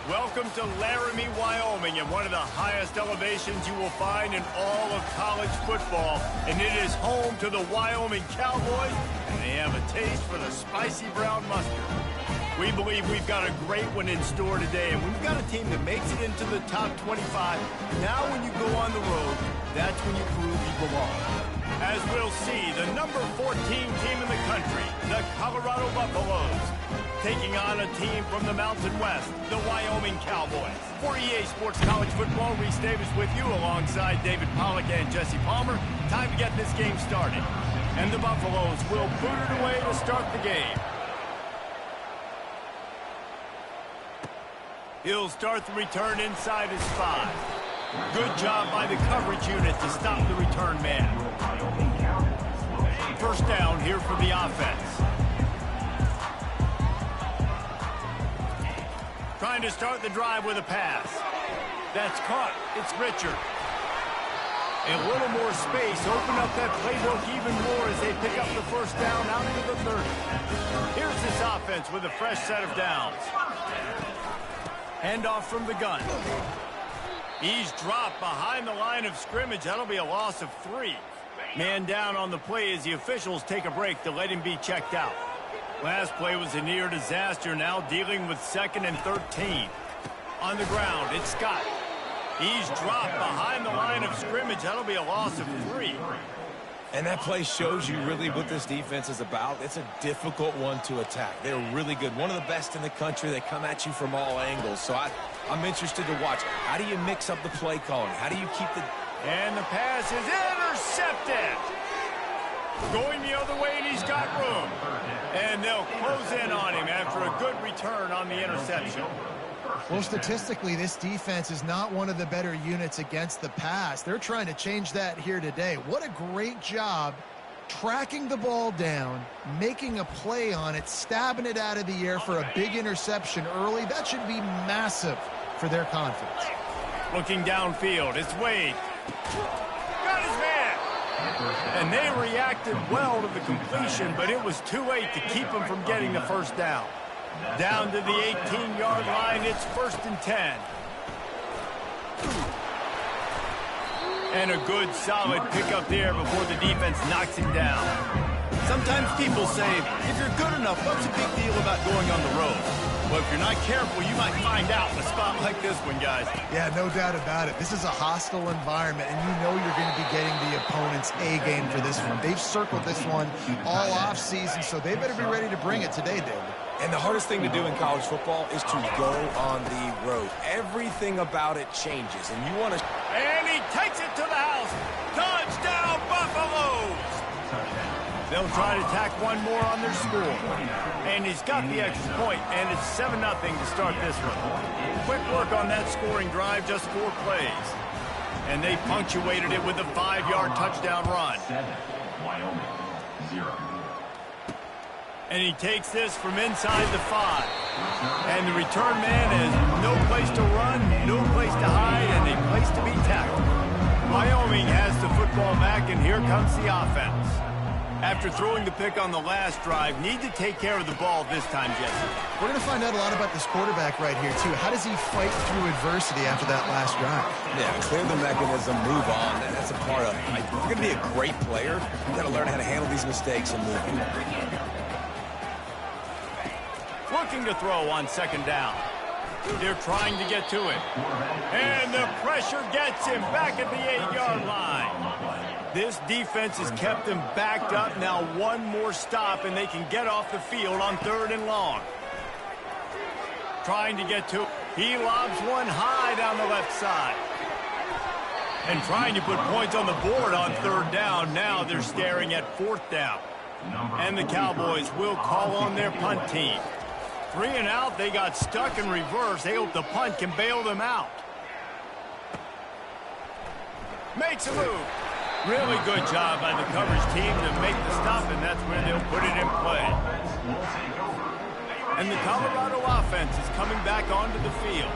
Welcome to Laramie, Wyoming, and one of the highest elevations you will find in all of college football. And it is home to the Wyoming Cowboys, and they have a taste for the spicy brown mustard. We believe we've got a great one in store today, and we've got a team that makes it into the top 25. Now when you go on the road, that's when you prove you belong. As we'll see, the number 14 team in the country, the Colorado Buffaloes, taking on a team from the Mountain West, the Wyoming Cowboys. For EA Sports College Football, Reese Davis with you alongside David Pollack and Jesse Palmer. Time to get this game started. And the Buffaloes will boot it away to start the game. He'll start the return inside his 5. Good job by the coverage unit to stop the return man. First down here for the offense. Trying to start the drive with a pass. That's caught. It's Richard. A little more space. Open up that playbook even more as they pick up the first down out into the 30. Here's this offense with a fresh set of downs. Handoff from the gun. He's dropped behind the line of scrimmage. That'll be a loss of 3. Man down on the play as the officials take a break to let him be checked out. Last play was a near disaster, now dealing with 2nd and 13. On the ground, it's Scott. He's dropped behind the line of scrimmage. That'll be a loss of 3. And that play shows you really what this defense is about. It's a difficult one to attack. They're really good. One of the best in the country. They come at you from all angles. So I'm interested to watch. How do you mix up the play calling? How do you keep the... And the pass is intercepted. Going the other way, and he's got room. And they'll close in on him after a good return on the interception. Well, statistically, this defense is not one of the better units against the pass. They're trying to change that here today. What a great job tracking the ball down, making a play on it, stabbing it out of the air for a big interception early. That should be massive for their confidence. Looking downfield, it's Wade. Got his man. And they reacted well to the completion, but it was too late to keep him from getting the first down. Down to the 18-yard line, it's 1st and 10. And a good, solid pickup there before the defense knocks him down. Sometimes people say, if you're good enough, what's the big deal about going on the road? Well, if you're not careful, you might find out in a spot like this one, guys. Yeah, no doubt about it. This is a hostile environment, and you know you're going to be getting the opponent's A game for this one. They've circled this one all offseason, so they better be ready to bring it today, David. And the hardest thing to do in college football is to go on the road. Everything about it changes, and you want to... And he takes it to the house. Touchdown, Buffaloes! They'll try to tack one more on their score. And he's got the extra point, and it's 7-0 to start this one. Quick work on that scoring drive, just 4 plays. And they punctuated it with a 5-yard touchdown run. Wyoming, 0. And he takes this from inside the 5. And the return man has no place to run, no place to hide, and a place to be tackled. Wyoming has the football back, and here comes the offense. After throwing the pick on the last drive, need to take care of the ball this time, Jesse. We're going to find out a lot about this quarterback right here, too. How does he fight through adversity after that last drive? Yeah, clear the mechanism, move on. That's a part of it. If you're going to be a great player, you've got to learn how to handle these mistakes and move on. Looking to throw on 2nd down. They're trying to get to it. And the pressure gets him back at the 8-yard line. This defense has kept them backed up. Now one more stop, and they can get off the field on 3rd and long. Trying to get to it. He lobs one high down the left side. And trying to put points on the board on 3rd down. Now they're staring at 4th down. And the Cowboys will call on their punt team. 3 and out, they got stuck in reverse. They hope the punt can bail them out. Makes a move. Really good job by the coverage team to make the stop, and that's where they'll put it in play. And the Colorado offense is coming back onto the field.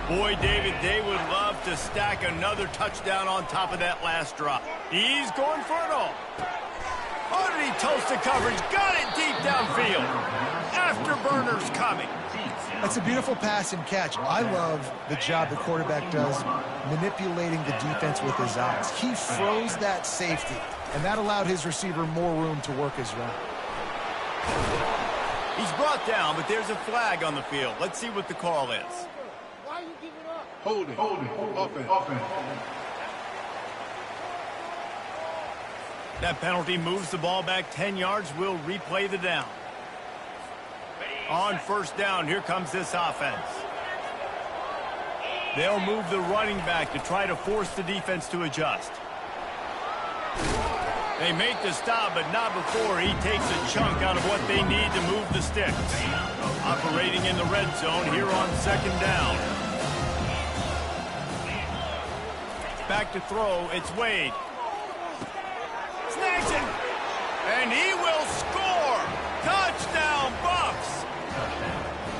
Boy, David, they would love to stack another touchdown on top of that last drop. He's going for it all. Underneath toasted coverage, got it deep downfield. Afterburners coming. That's a beautiful pass and catch. I love the job the quarterback does manipulating the defense with his eyes. He froze that safety, and that allowed his receiver more room to work his route. He's brought down, but there's a flag on the field. Let's see what the call is. Why are you giving up? Holding. Offense. That penalty moves the ball back 10 yards. We'll replay the down. On first down, here comes this offense. They'll move the running back to try to force the defense to adjust. They make the stop, but not before he takes a chunk out of what they need to move the sticks. Operating in the red zone here on second down. Back to throw, it's Wade. Snags it, and he will score. Touchdown, Bucks.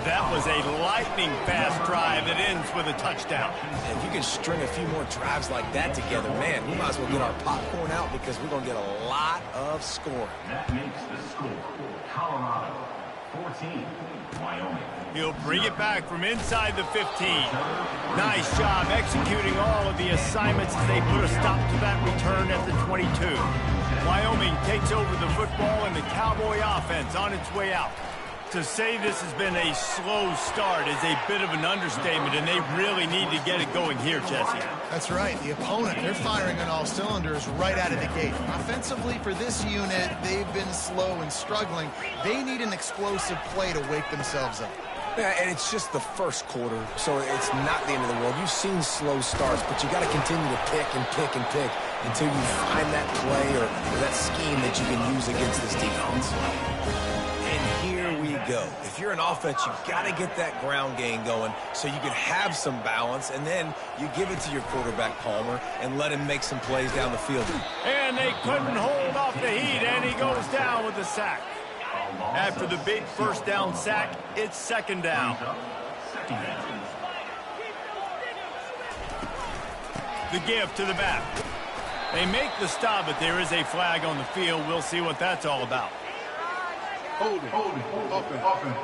That was a lightning-fast drive that ends with a touchdown. And if you can string a few more drives like that together, man, we might as well get our popcorn out because we're going to get a lot of scoring. That makes the score Colorado 14, Wyoming. He'll bring it back from inside the 15. Nice job executing all of the assignments as they put a stop to that return at the 22. Wyoming takes over the football and the Cowboy offense on its way out. To say this has been a slow start is a bit of an understatement, and they really need to get it going here, Jesse. That's right. The opponent, they're firing on all cylinders right out of the gate. Offensively, for this unit, they've been slow and struggling. They need an explosive play to wake themselves up. Yeah, and it's just the first quarter, so it's not the end of the world. You've seen slow starts, but you got to continue to pick and pick and pick until you find that play or that scheme that you can use against this defense. Go. If you're an offense, you've got to get that ground game going so you can have some balance, and then you give it to your quarterback, Palmer, and let him make some plays down the field. And they couldn't hold off the heat, and he goes down with the sack. After the big first down sack, it's second down. The give to the back. They make the stop, but there is a flag on the field. We'll see what that's all about. Holding. Offense.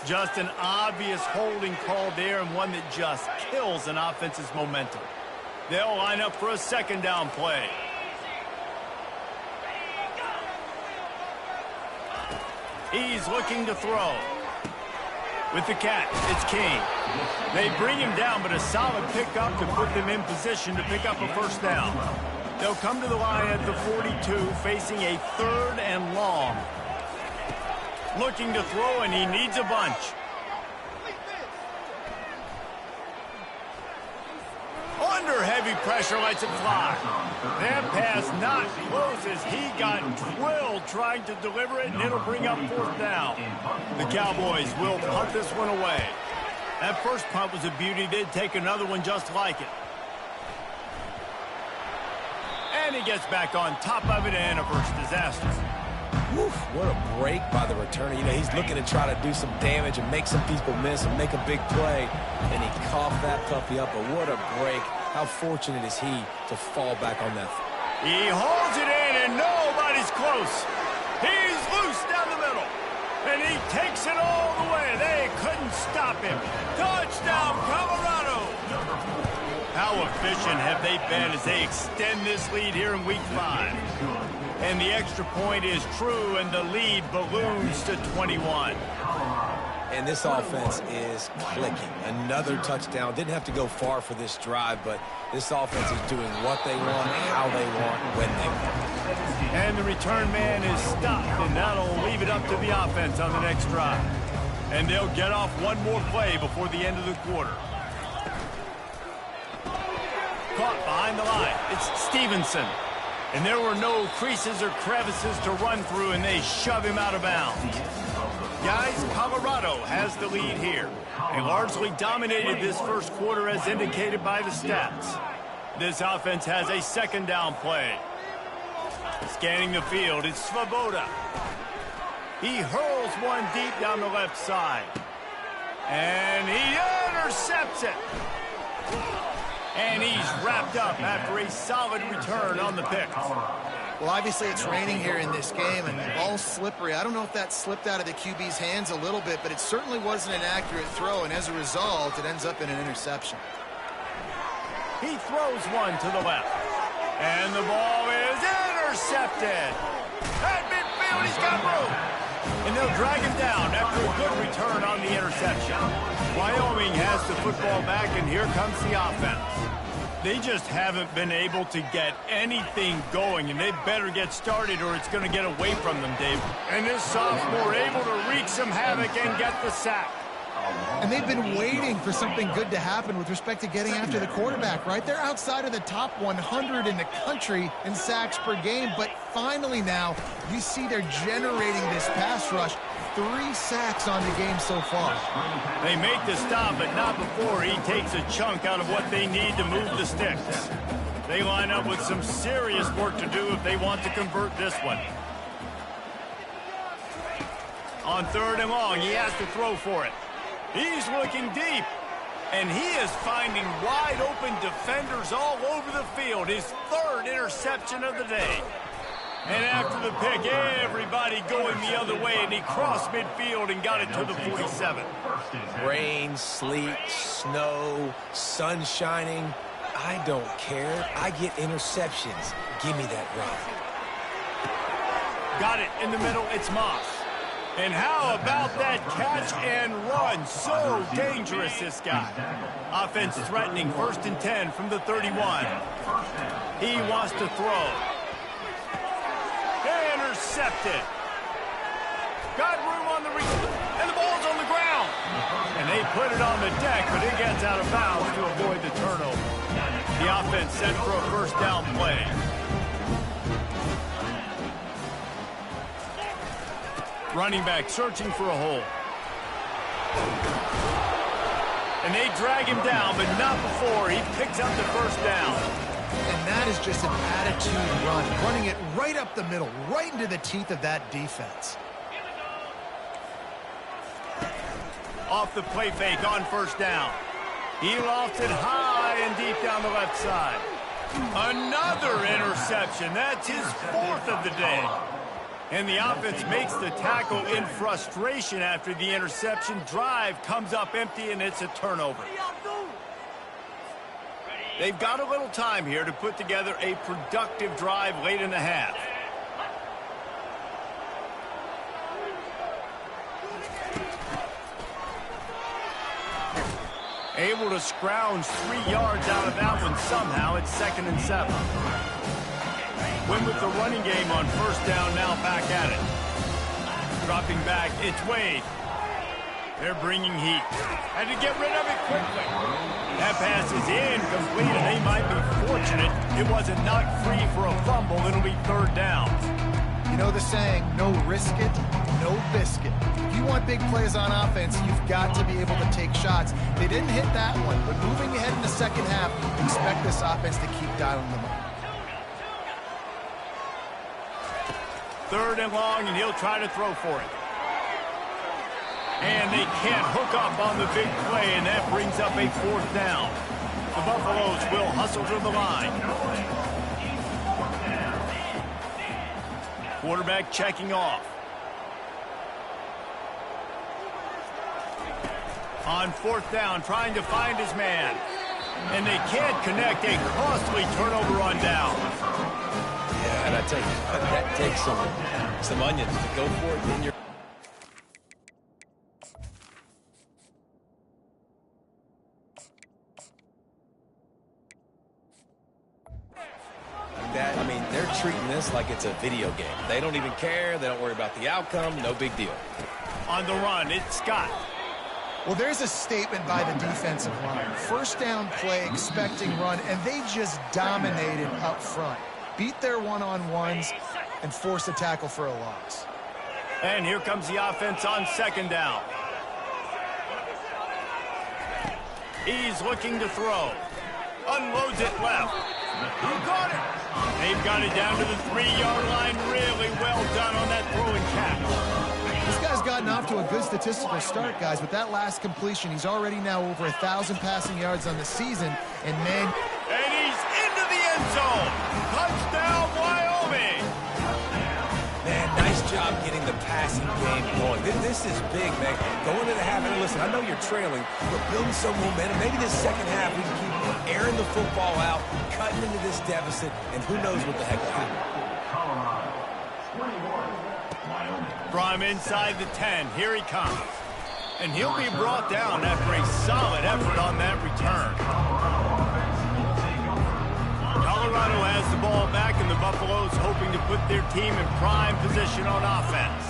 Just an obvious holding call there, and one that just kills an offense's momentum. They'll line up for a second down play. He's looking to throw. With the catch, it's King. They bring him down, but a solid pickup to put them in position to pick up a first down. They'll come to the line at the 42, facing a third and long. Looking to throw, and he needs a bunch. Under heavy pressure, lets it fly. That pass not close as he got drilled trying to deliver it, and it'll bring up fourth down. The Cowboys will punt this one away. That first punt was a beauty. They'd take another one just like it. And he gets back on top of it, and a first disaster. Woof, what a break by the returner. You know, he's looking to try to do some damage and make some people miss and make a big play. And he coughed that puppy up, but what a break. How fortunate is he to fall back on that? He holds it in, and nobody's close. He's loose down the middle. And he takes it all the way. They couldn't stop him. Touchdown, Colorado. How efficient have they been as they extend this lead here in Week 5? And the extra point is true, and the lead balloons to 21. And this offense is clicking. Another touchdown. Didn't have to go far for this drive, but this offense is doing what they want, how they want, when they want. And the return man is stopped, and that'll leave it up to the offense on the next drive. And they'll get off one more play before the end of the quarter. Caught behind the line. It's Stevenson. And there were no creases or crevices to run through, and they shove him out of bounds. Guys, Colorado has the lead here. They largely dominated this first quarter as indicated by the stats. This offense has a second down play. Scanning the field, it's Svoboda. He hurls one deep down the left side. And he intercepts it. And he's wrapped up after a solid return on the pick. Well, obviously it's raining here in this game, and the ball's slippery. I don't know if that slipped out of the QB's hands a little bit, but it certainly wasn't an accurate throw, and as a result, it ends up in an interception. He throws one to the left. And the ball is intercepted. At midfield, he's got room. And they'll drag him down after a good return on the interception. Wyoming has the football back, and here comes the offense. They just haven't been able to get anything going, and they better get started or it's going to get away from them, Dave. And this sophomore able to wreak some havoc and get the sack. And they've been waiting for something good to happen with respect to getting after the quarterback, right? They're outside of the top 100 in the country in sacks per game, but finally now you see they're generating this pass rush. 3 sacks on the game so far. They make the stop, but not before he takes a chunk out of what they need to move the sticks. They line up with some serious work to do if they want to convert this one. On 3rd and long, he has to throw for it. He's looking deep, and he is finding wide-open defenders all over the field. His 3rd interception of the day. And after the pick, everybody going the other way, and he crossed midfield and got it to the 47. Rain, sleet, snow, sun shining. I don't care. I get interceptions. Give me that rock. Got it in the middle. It's Moss. And how about that catch and run? So dangerous, this guy. Offense threatening 1st and 10 from the 31. He wants to throw. Intercepted. Got room on the reach, and the ball's on the ground. And they put it on the deck, but it gets out of bounds to avoid the turnover. The offense set for a 1st down play. Running back searching for a hole. And they drag him down, but not before he picks up the 1st down. And that is just an attitude run, running it right up the middle, right into the teeth of that defense. Off the play fake on 1st down. He lofts it high and deep down the left side. Another interception. That's his 4th of the day. And the offense makes the tackle in frustration after the interception. Drive comes up empty, and it's a turnover. They've got a little time here to put together a productive drive late in the half. Able to scrounge 3 yards out of that one somehow. It's 2nd and 7. Win with the running game on 1st down, now back at it. Dropping back, it's Wade. They're bringing heat. Had to get rid of it quickly. That pass is incomplete, and they might be fortunate it wasn't knocked free for a fumble. It'll be 3rd down. You know the saying, no risk it, no biscuit. If you want big plays on offense, you've got to be able to take shots. They didn't hit that one, but moving ahead in the 2nd half, expect this offense to keep dialing them up. 3rd and long, and he'll try to throw for it. And they can't hook up on the big play, and that brings up a 4th down. The Buffaloes will hustle to the line. Quarterback checking off. On 4th down, trying to find his man. And they can't connect. A costly turnover on down. Yeah, and I tell you, that takes some onions to go for it in your... I mean, they're treating this like it's a video game. They don't even care. They don't worry about the outcome. No big deal. On the run, it's Scott. Well, there's a statement by the defensive line. 1st down play, expecting run, and they just dominated up front. Beat their one-on-ones and forced a tackle for a loss. And here comes the offense on 2nd down. He's looking to throw. Unloads it left. Who got it? They've got it down to the 3-yard line. Really well done on that throw and catch. This guy's gotten off to a good statistical start, guys. With that last completion, he's already now over 1,000 passing yards on the season. And, man... And he's into the end zone. Touchdown, Wyoming. Man, nice job getting the passing game going. This is big, man. Going into the half, and listen, I know you're trailing, but building some momentum. Maybe this second half we can keep airing the football out, cutting into this deficit, and who knows what the heck will happen. Colorado, 21, Wyoming. From inside the 10, here he comes. And he'll be brought down after a solid effort on that return. Colorado has the ball back, and the Buffaloes hoping to put their team in prime position on offense.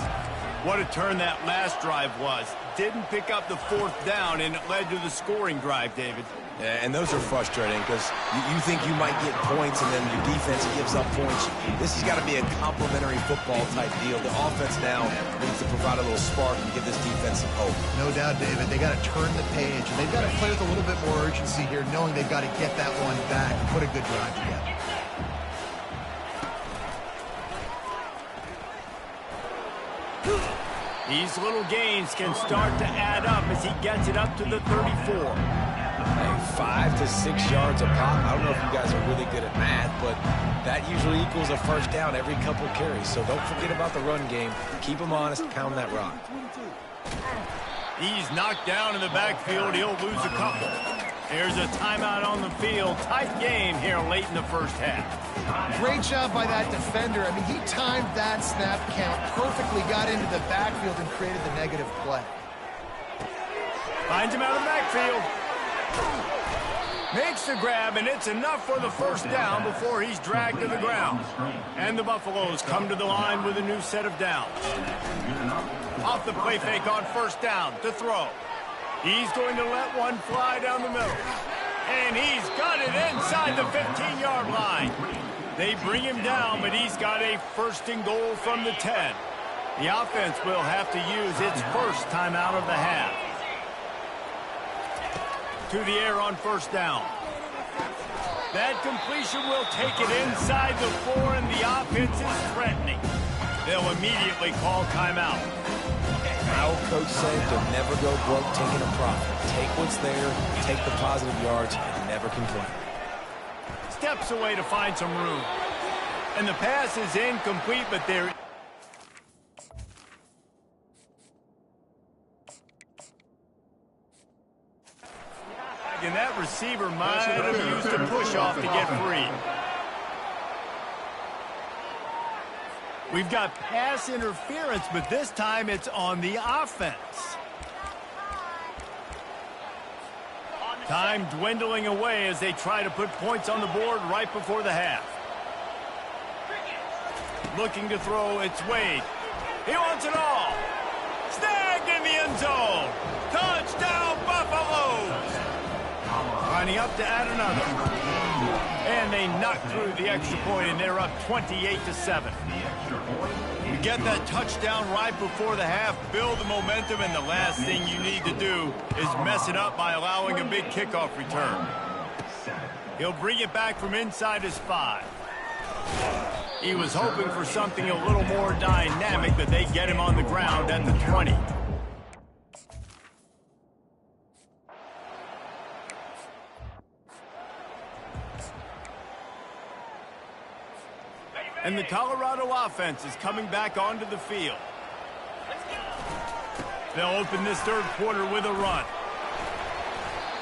What a turn that last drive was. Didn't pick up the fourth down, and it led to the scoring drive, David. Yeah, and those are frustrating because you think you might get points and then your defense gives up points. This has got to be a complementary football type deal. The offense now needs to provide a little spark and give this defense some hope. No doubt, David. They got to turn the page, and they've got to play with a little bit more urgency here, knowing they've got to get that one back and put a good drive together. These little gains can start to add up as he gets it up to the 34. Hey, 5 to 6 yards a pop. I don't know if you guys are really good at math, but that usually equals a first down every couple carries. So don't forget about the run game. Keep them honest, pound that rock. He's knocked down in the backfield. He'll lose a couple. There's a timeout on the field. Tight game here late in the first half. Great job by that defender. I mean, he timed that snap count perfectly, got into the backfield, and created the negative play. Finds him out of the backfield. Makes the grab, and it's enough for the first down before he's dragged to the ground. And the Buffaloes come to the line with a new set of downs. Off the play fake on first down to throw. He's going to let one fly down the middle. And he's got it inside the 15-yard line. They bring him down, but he's got a first and goal from the 10. The offense will have to use its first timeout of the half. To the air on first down. That completion will take it inside the 4, and the offense is threatening. They'll immediately call timeout. My old coach said you'll never go broke taking a profit. Take what's there, take the positive yards, and never complain. Steps away to find some room. And the pass is incomplete, but there... And that receiver might have used a push-off to get free. We've got pass interference, but this time it's on the offense. Time dwindling away as they try to put points on the board right before the half. Looking to throw, it's Wade. He wants it all. Snagged in the end zone. Touchdown, Buffaloes. Lining up to add another. And they knock through the extra point, and they're up 28-7. You get that touchdown right before the half, build the momentum, and the last thing you need to do is mess it up by allowing a big kickoff return. He'll bring it back from inside his 5. He was hoping for something a little more dynamic, but they get him on the ground at the 20. And the Colorado offense is coming back onto the field. They'll open this third quarter with a run.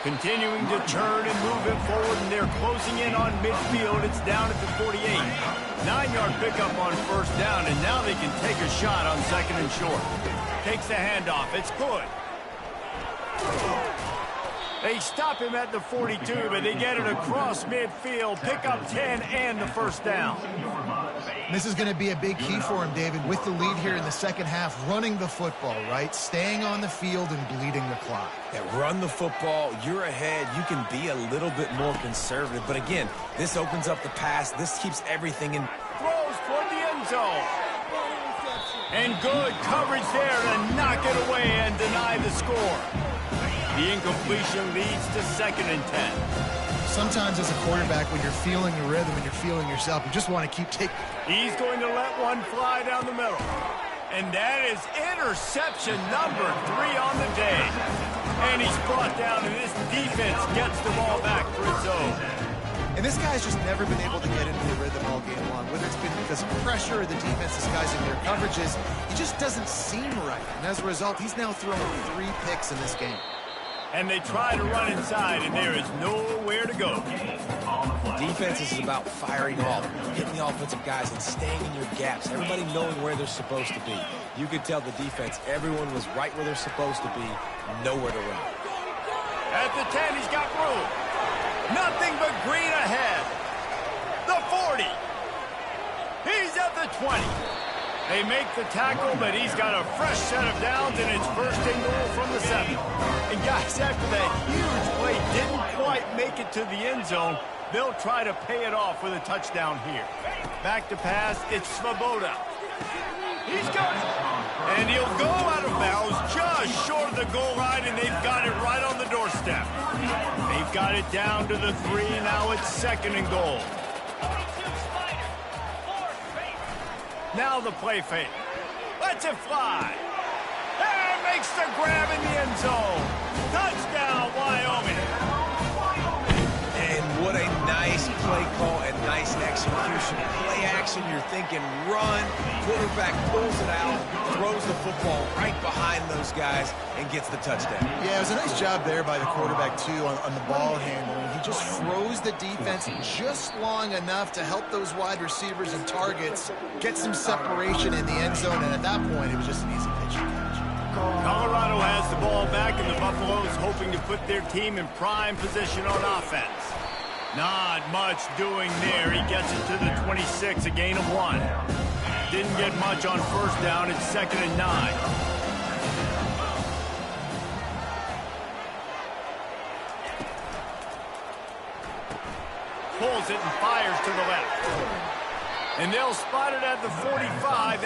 Continuing to turn and move it forward, and they're closing in on midfield. It's down at the 48. 9-yard pickup on first down, and now they can take a shot on second and short. Takes the handoff. It's good. They stop him at the 42, but they get it across midfield. Pick up 10 and the first down. This is going to be a big key for him, David, with the lead here in the second half, running the football, right? Staying on the field and bleeding the clock. Yeah, run the football. You're ahead. You can be a little bit more conservative. But again, this opens up the pass. This keeps everything in. Throws toward the end zone. And good coverage there to knock it away and deny the score. The incompletion leads to second and 10. Sometimes as a quarterback, when you're feeling the rhythm and you're feeling yourself, you just want to keep taking. He's going to let one fly down the middle. And that is interception number 3 on the day. And he's brought down, and this defense gets the ball back for its own. And this guy's just never been able to get into a rhythm all game long, whether it's been because of pressure or the defense disguising their coverages. He just doesn't seem right. And as a result, he's now thrown 3 picks in this game. And they try to run inside, and there is nowhere to go. Defense is about firing off, hitting the offensive guys, and staying in your gaps. Everybody knowing where they're supposed to be. You could tell the defense, everyone was right where they're supposed to be, nowhere to run. At the 10, he's got room. Nothing but green ahead. The 40. He's at the 20. They make the tackle, but he's got a fresh set of downs, and it's first and goal from the 7. And guys, after that huge play didn't quite make it to the end zone, they'll try to pay it off with a touchdown here. Back to pass, it's Svoboda. He's got it. And he'll go out of bounds just short of the goal line, and they've got it right on the doorstep. They've got it down to the 3. Now it's second and goal. Now the play fake. Lets it fly. And makes the grab in the end zone. Touchdown, Wyoming. And what a nice play call and nice execution. Play action, you're thinking run. Quarterback pulls it out, throws the football right behind those guys, and gets the touchdown. Yeah, it was a nice job there by the quarterback, too, on the ball handling. He just froze the defense just long enough to help those wide receivers and targets get some separation in the end zone, and at that point, it was just an easy pitch to catch. Colorado has the ball back, and the Buffaloes hoping to put their team in prime position on offense. Not much doing there. He gets it to the 26, a gain of 1. Didn't get much on first down. It's second and 9. Pulls it and fires to the left. And they'll spot it at the 45.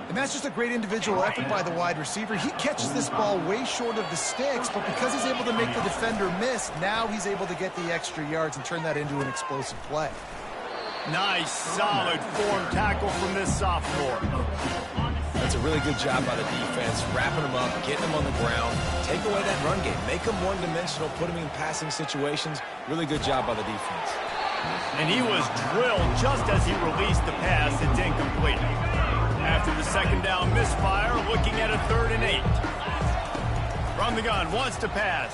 And that's just a great individual effort by the wide receiver. He catches this ball way short of the sticks, but because he's able to make the defender miss, now he's able to get the extra yards and turn that into an explosive play. Nice, solid form tackle from this sophomore. That's a really good job by the defense, wrapping them up, getting them on the ground, take away that run game, make them one-dimensional, put them in passing situations. Really good job by the defense. And he was drilled just as he released the pass. It's incomplete. After the second down misfire, looking at a 3rd and 8. From the gun, wants to pass.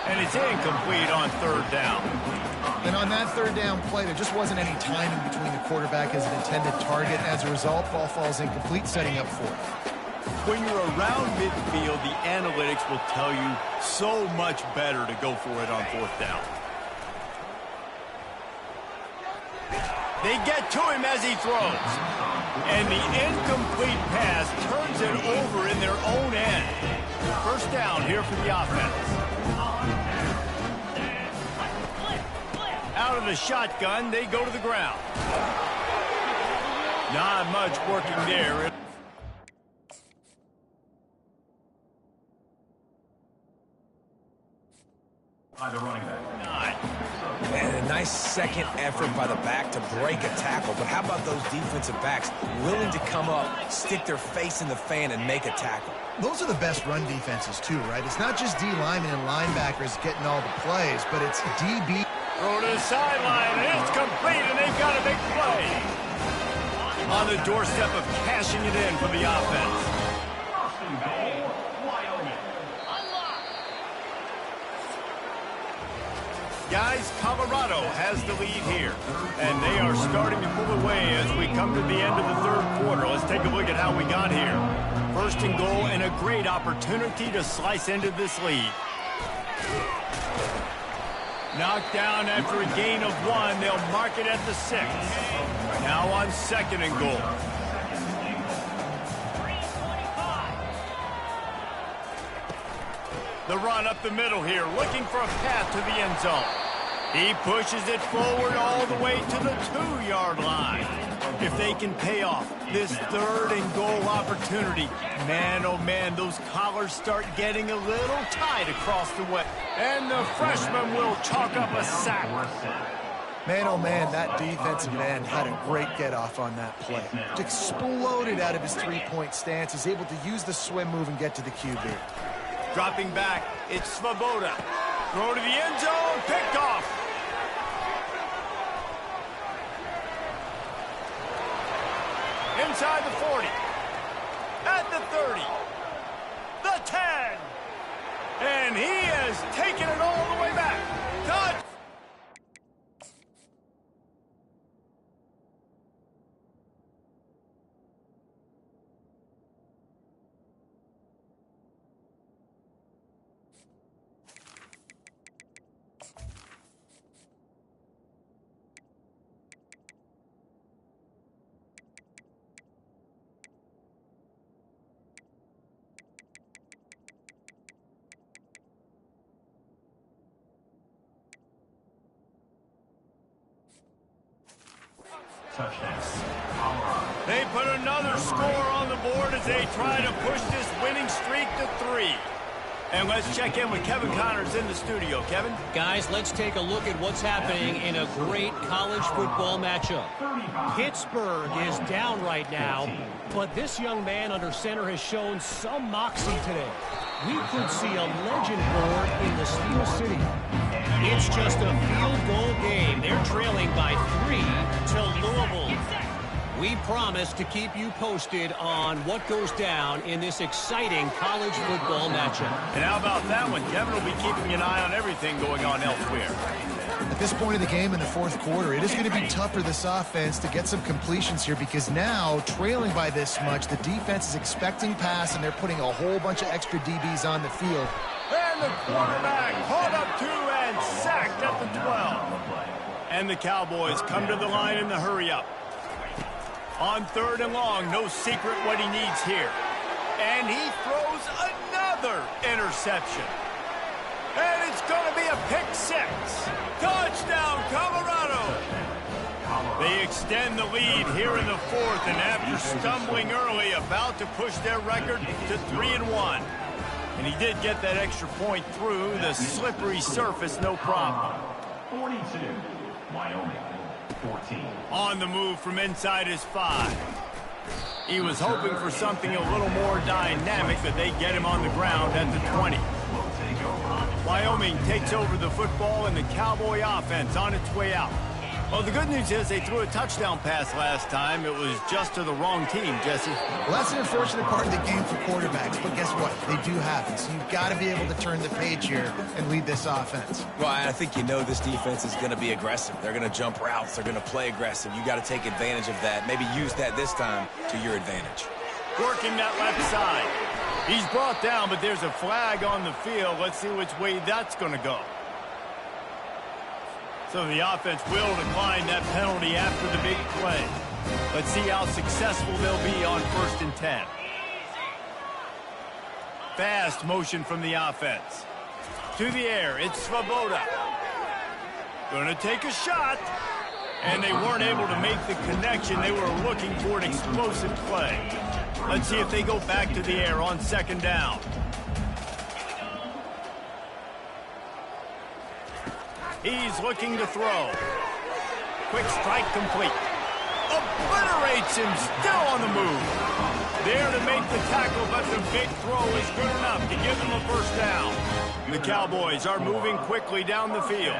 And it's incomplete on 3rd down. And on that 3rd down play, there just wasn't any timing between the quarterback as an intended target. As a result, ball falls incomplete, setting up 4th. When you're around midfield, the analytics will tell you so much better to go for it on 4th down. They get to him as he throws. And the incomplete pass turns it over in their own end. First down here for the offense. Out of the shotgun, they go to the ground. Not much working there. By the running back. And a nice second effort by the back to break a tackle. But how about those defensive backs willing to come up, stick their face in the fan, and make a tackle? Those are the best run defenses, too, right? It's not just D-linemen and linebackers getting all the plays, but it's DB. Throw to the sideline, and it's complete, and they've got a big play. On the doorstep of cashing it in for the offense. First and goal, Wyoming. Guys, Colorado has the lead here, and they are starting to pull away as we come to the end of the 3rd quarter. Let's take a look at how we got here. First and goal, and a great opportunity to slice into this lead. Knocked down after a gain of 1. They'll mark it at the 6. Now on 2nd and goal. The run up the middle here, looking for a path to the end zone. He pushes it forward all the way to the 2-yard line. If they can pay off this 3rd and goal opportunity, man, oh man, those collars start getting a little tight across the way. And the freshman will chalk up a sack. Man, oh man, that defensive end had a great get-off on that play. Exploded out of his three-point stance. He's able to use the swim move and get to the QB. Dropping back, it's Svoboda. Throw to the end zone, picked off. Inside the 40. At the 30. The 10. And he has taken it all the way back. Touch. They put another score on the board as they try to push this winning streak to 3. And let's check in with Kevin Connors in the studio. Kevin? Guys, let's take a look at what's happening in a great college football matchup. Pittsburgh is down right now, but this young man under center has shown some moxie today. We could see a legend born in the Steel City. It's just a field goal game. They're trailing by 3 to Louisville. We promise to keep you posted on what goes down in this exciting college football matchup. And how about that one? Kevin will be keeping an eye on everything going on elsewhere. At this point of the game in the fourth quarter, it is going to be tough for this offense to get some completions here because now, trailing by this much, the defense is expecting pass and they're putting a whole bunch of extra DBs on the field. And the quarterback caught up 2 and sacked at the 12. And the Cowboys come to the line in the hurry-up. On 3rd and long, no secret what he needs here. And he throws another interception. And it's going to be a pick 6. Touchdown, Colorado! They extend the lead here in the 4th, and after stumbling early, about to push their record to 3-1. And he did get that extra point through the slippery surface, no problem. 42, Wyoming. 14. On the move from inside his 5. He was hoping for something a little more dynamic, but they get him on the ground at the 20. Wyoming takes over the football and the Cowboy offense on its way out. Well, the good news is they threw a touchdown pass last time. It was just to the wrong team, Jesse. Well, that's an unfortunate part of the game for quarterbacks, but guess what? They do happen, so you've got to be able to turn the page here and lead this offense. Well, I think you know this defense is going to be aggressive. They're going to jump routes. They're going to play aggressive. You got to take advantage of that. Maybe use that this time to your advantage. Working that left side. He's brought down, but there's a flag on the field. Let's see which way that's going to go. So the offense will decline that penalty after the big play. Let's see how successful they'll be on 1st and 10. Fast motion from the offense. To the air, it's Svoboda. Going to take a shot. And they weren't able to make the connection. They were looking for an explosive play. Let's see if they go back to the air on 2nd down. He's looking to throw. Quick strike complete. Obliterates him, still on the move. There to make the tackle, but the big throw is good enough to give them a 1st down. The Cowboys are moving quickly down the field.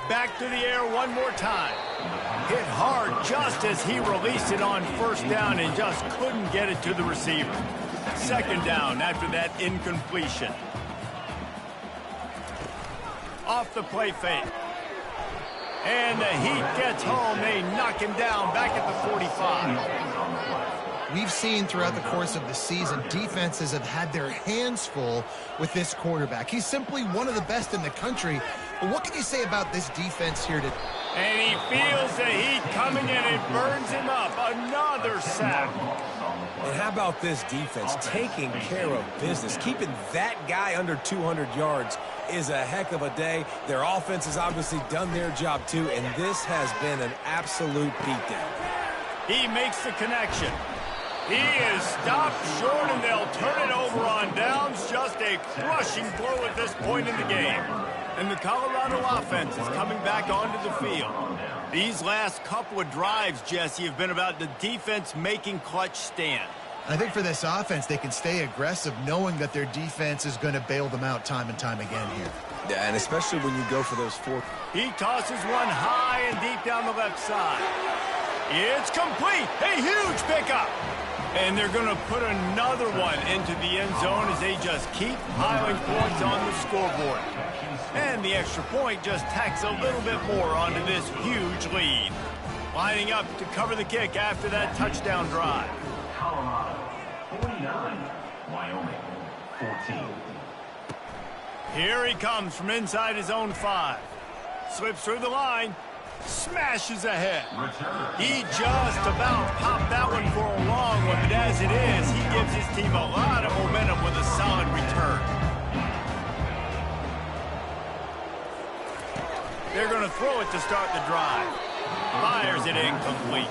Back to the air one more time. Hit hard just as he released it on 1st down and just couldn't get it to the receiver. 2nd down after that incompletion. Off the play fake. And the Heat gets home. They knock him down back at the 45. We've seen throughout the course of the season, defenses have had their hands full with this quarterback. He's simply one of the best in the country. But what can you say about this defense here today? And he feels the heat coming in and burns him up. Another sack. And how about this defense taking care of business? Keeping that guy under 200 yards is a heck of a day. Their offense has obviously done their job too, and this has been an absolute beatdown. He makes the connection. He is stopped short, and they'll turn it over on down comes just a crushing blow at this point in the game. And the Colorado offense is coming back onto the field. These last couple of drives, Jesse, have been about the defense making clutch stand. I think for this offense, they can stay aggressive knowing that their defense is going to bail them out time and time again here. Yeah, and especially when you go for those 4. He tosses one high and deep down the left side. It's complete. A huge pickup. And they're going to put another one into the end zone as they just keep piling points on the scoreboard. And the extra point just tacks a little bit more onto this huge lead. Lining up to cover the kick after that touchdown drive. Colorado 49, Wyoming 14. Here he comes from inside his own 5. Slips through the line. Smashes ahead. He just about popped that one for a long one, but as it is, he gives his team a lot of momentum with a solid return. They're going to throw it to start the drive. Fires it incomplete.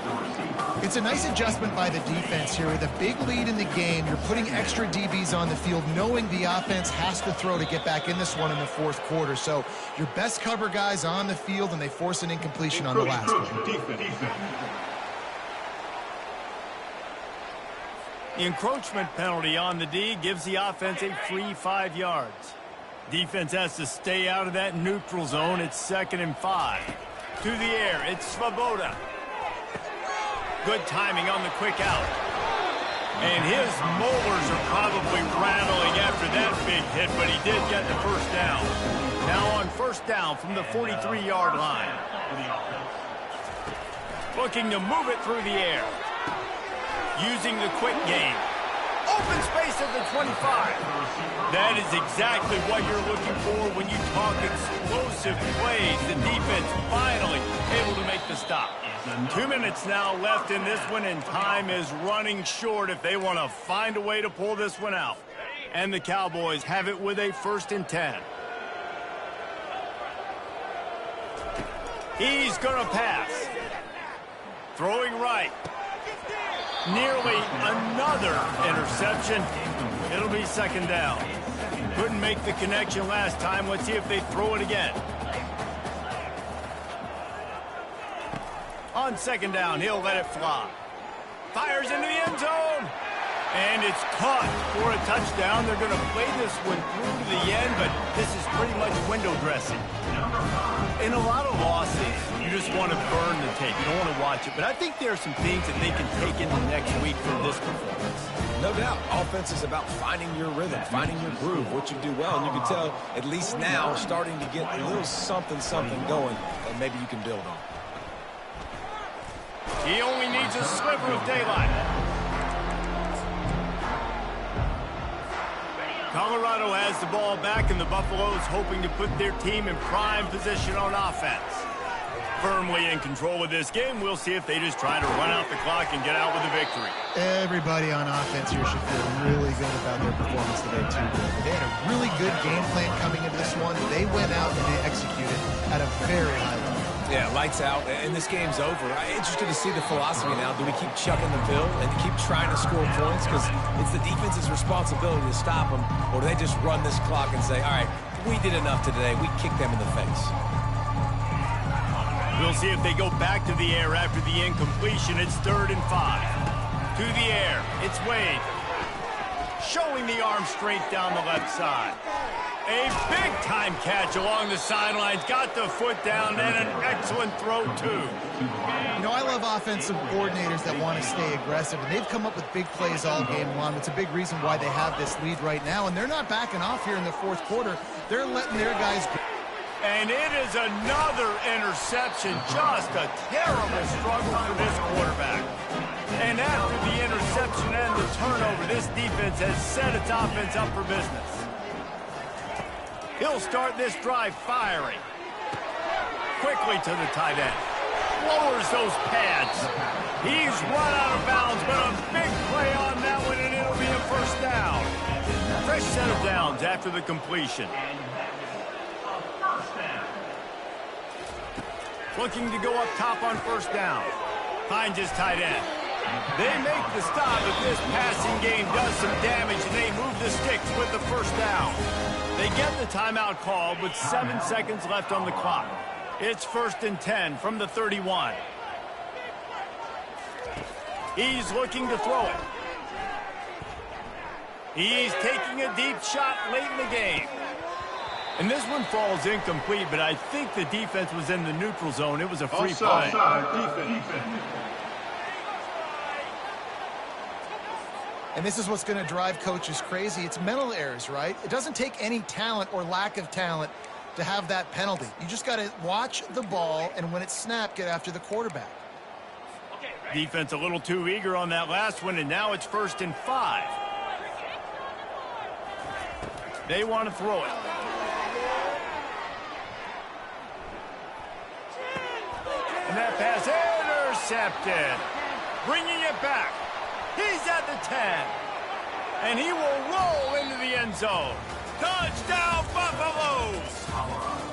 It's a nice adjustment by the defense here. With a big lead in the game, you're putting extra DBs on the field, knowing the offense has to throw to get back in this one in the fourth quarter. So your best cover guys on the field, and they force an incompletion on the last one. The encroachment penalty on the D gives the offense a free 5 yards. Defense has to stay out of that neutral zone. It's 2nd and 5. To the air, it's Svoboda. Good timing on the quick out. And his molars are probably rattling after that big hit, but he did get the first down. Now on first down from the 43-yard line. Looking to move it through the air. Using the quick game. Open space at the 25. That is exactly what you're looking for when you talk explosive plays. The defense finally able to make the stop. 2 minutes now left in this one, and time is running short if they want to find a way to pull this one out. And the Cowboys have it with a 1st and 10. He's going to pass. Throwing right. Nearly another interception. It'll be 2nd down. Couldn't make the connection last time. Let's see if they throw it again. On 2nd down, he'll let it fly. Fires into the end zone. And it's caught for a touchdown. They're going to play this one through to the end, but this is pretty much window dressing. In a lot of losses, you just want to burn the tape. You don't want to watch it. But I think there are some things that they can take into next week from this performance. No doubt. Offense is about finding your rhythm, finding your groove, what you do well. And you can tell, at least now, starting to get a little something going that maybe you can build on. He only needs a sliver of daylight. Colorado has the ball back, and the Buffaloes hoping to put their team in prime position on offense. Firmly in control of this game. We'll see if they just try to run out the clock and get out with a victory. Everybody on offense here should feel really good about their performance today, too. They had a really good game plan coming into this one. They went out and they executed at a very high level. Yeah, lights out, and this game's over. I'm interested to see the philosophy now. Do we keep chucking the pill and keep trying to score points? Because it's the defense's responsibility to stop them. Or do they just run this clock and say, all right, we did enough today. We kicked them in the face. We'll see if they go back to the air after the incompletion. It's 3rd and 5. To the air, it's Wade. Showing the arm strength down the left side. A big-time catch along the sidelines. Got the foot down, and an excellent throw, too. You know, I love offensive coordinators that want to stay aggressive, and they've come up with big plays all game long. It's a big reason why they have this lead right now, and they're not backing off here in the fourth quarter. They're letting their guys go. And it is another interception. Just a terrible struggle for this quarterback. And after the interception and the turnover, this defense has set its offense up for business. He'll start this drive firing. Quickly to the tight end. Lowers those pads. He's run out of bounds, but a big play on that one, and it'll be a 1st down. Fresh set of downs after the completion. Looking to go up top on 1st down. Finds his tight end. They make the stop, but this passing game does some damage, and they move the sticks with the first down. They get the timeout called with 7 seconds left on the clock. It's 1st and 10 from the 31. He's looking to throw it. He's taking a deep shot late in the game. And this one falls incomplete, but I think the defense was in the neutral zone. It was a free play. Defense. And this is what's going to drive coaches crazy. It's mental errors, right? It doesn't take any talent or lack of talent to have that penalty. You just got to watch the ball, and when it's snapped, get after the quarterback. Defense a little too eager on that last one, and now it's 1st and 5. They want to throw it. And that pass intercepted. Bringing it back. He's at the 10. And he will roll into the end zone. Touchdown, Buffaloes!